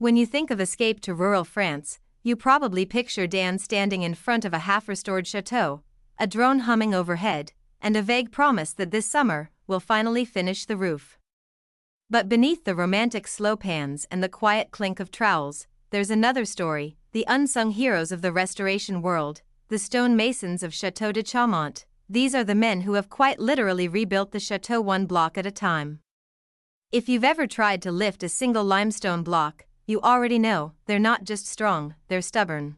When you think of escape to rural France, you probably picture Dan standing in front of a half-restored chateau, a drone humming overhead, and a vague promise that this summer we'll finally finish the roof. But beneath the romantic slow pans and the quiet clink of trowels, there's another story, the unsung heroes of the restoration world, the stonemasons of Chateau de Chaumont. These are the men who have quite literally rebuilt the chateau one block at a time. If you've ever tried to lift a single limestone block, you already know they're not just strong, they're stubborn.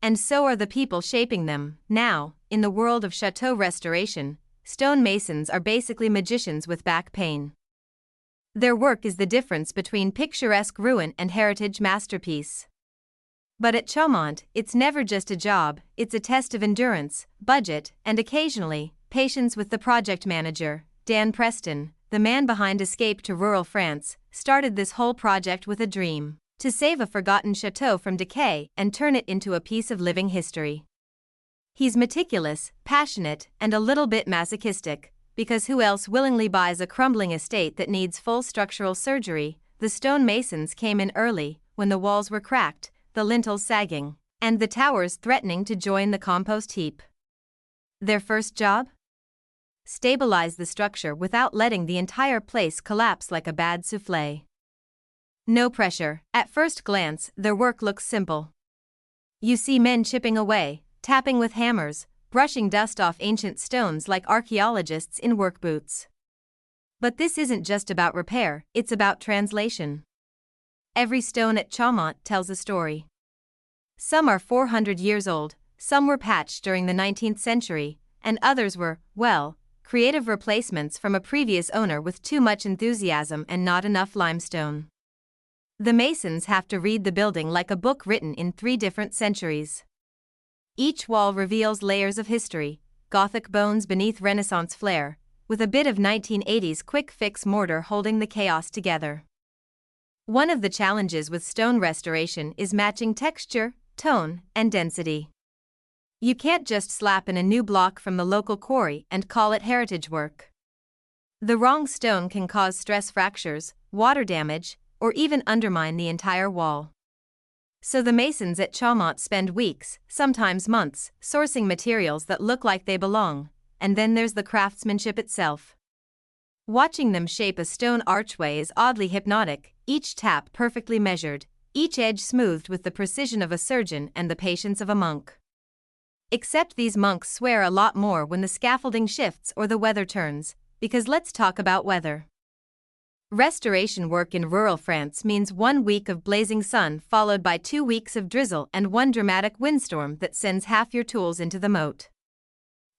And so are the people shaping them. Now, in the world of chateau restoration, stonemasons are basically magicians with back pain. Their work is the difference between picturesque ruin and heritage masterpiece. But at Chaumont, it's never just a job, it's a test of endurance, budget, and occasionally, patience with the project manager. Dan Preston, the man behind Escape to Rural France, started this whole project with a dream: to save a forgotten chateau from decay and turn it into a piece of living history. He's meticulous, passionate, and a little bit masochistic, because who else willingly buys a crumbling estate that needs full structural surgery? The stonemasons came in early, when the walls were cracked, the lintels sagging, and the towers threatening to join the compost heap. Their first job? Stabilize the structure without letting the entire place collapse like a bad soufflé. No pressure. At first glance, their work looks simple. You see men chipping away, tapping with hammers, brushing dust off ancient stones like archaeologists in work boots. But this isn't just about repair, it's about translation. Every stone at Chaumont tells a story. Some are 400 years old, some were patched during the 19th century, and others were, well, creative replacements from a previous owner with too much enthusiasm and not enough limestone. The masons have to read the building like a book written in 3 different centuries. Each wall reveals layers of history, Gothic bones beneath Renaissance flair, with a bit of 1980s quick-fix mortar holding the chaos together. One of the challenges with stone restoration is matching texture, tone, and density. You can't just slap in a new block from the local quarry and call it heritage work. The wrong stone can cause stress fractures, water damage, or even undermine the entire wall. So the masons at Chaumont spend weeks, sometimes months, sourcing materials that look like they belong, and then there's the craftsmanship itself. Watching them shape a stone archway is oddly hypnotic, each tap perfectly measured, each edge smoothed with the precision of a surgeon and the patience of a monk. Except these monks swear a lot more when the scaffolding shifts or the weather turns, because let's talk about weather. Restoration work in rural France means 1 week of blazing sun followed by 2 weeks of drizzle and one dramatic windstorm that sends half your tools into the moat.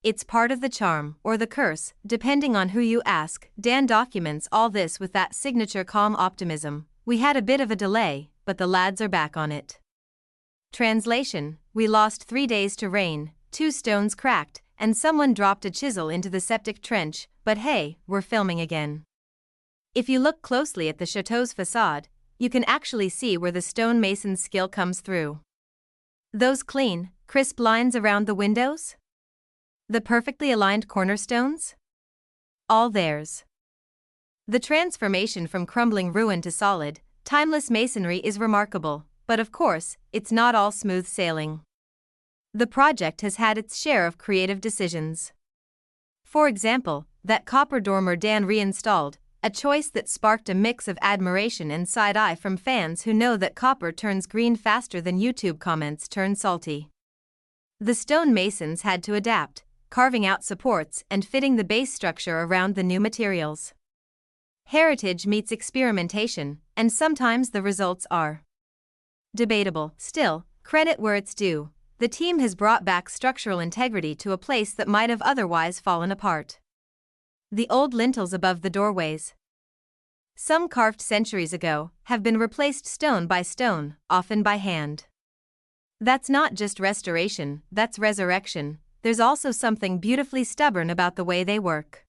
It's part of the charm, or the curse, depending on who you ask. Dan documents all this with that signature calm optimism. We had a bit of a delay, but the lads are back on it. Translation: we lost 3 days to rain, 2 stones cracked, and someone dropped a chisel into the septic trench, but hey, we're filming again. If you look closely at the chateau's facade, you can actually see where the stonemason's skill comes through. Those clean, crisp lines around the windows? The perfectly aligned cornerstones? All theirs. The transformation from crumbling ruin to solid, timeless masonry is remarkable, but of course, it's not all smooth sailing. The project has had its share of creative decisions. For example, that copper dormer Dan reinstalled, a choice that sparked a mix of admiration and side-eye from fans who know that copper turns green faster than YouTube comments turn salty. The stonemasons had to adapt, carving out supports and fitting the base structure around the new materials. Heritage meets experimentation, and sometimes the results are debatable. Still, credit where it's due. The team has brought back structural integrity to a place that might have otherwise fallen apart. The old lintels above the doorways, some carved centuries ago, have been replaced stone by stone, often by hand. That's not just restoration, that's resurrection. There's also something beautifully stubborn about the way they work.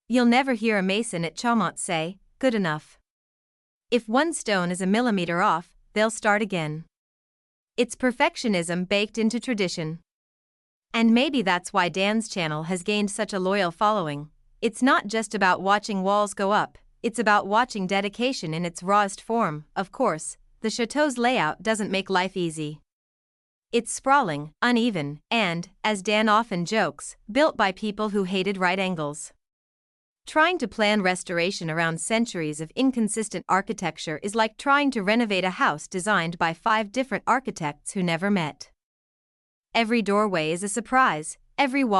You'll never hear a mason at Chaumont say, "Good enough." If one stone is a millimeter off, they'll start again. It's perfectionism baked into tradition. And maybe that's why Dan's channel has gained such a loyal following. It's not just about watching walls go up, It's about watching dedication in its rawest form. Of course, the chateau's layout doesn't make life easy. It's sprawling, uneven, and, as Dan often jokes, built by people who hated right angles. Trying to plan restoration around centuries of inconsistent architecture is like trying to renovate a house designed by 5 different architects who never met. Every doorway is a surprise, every wall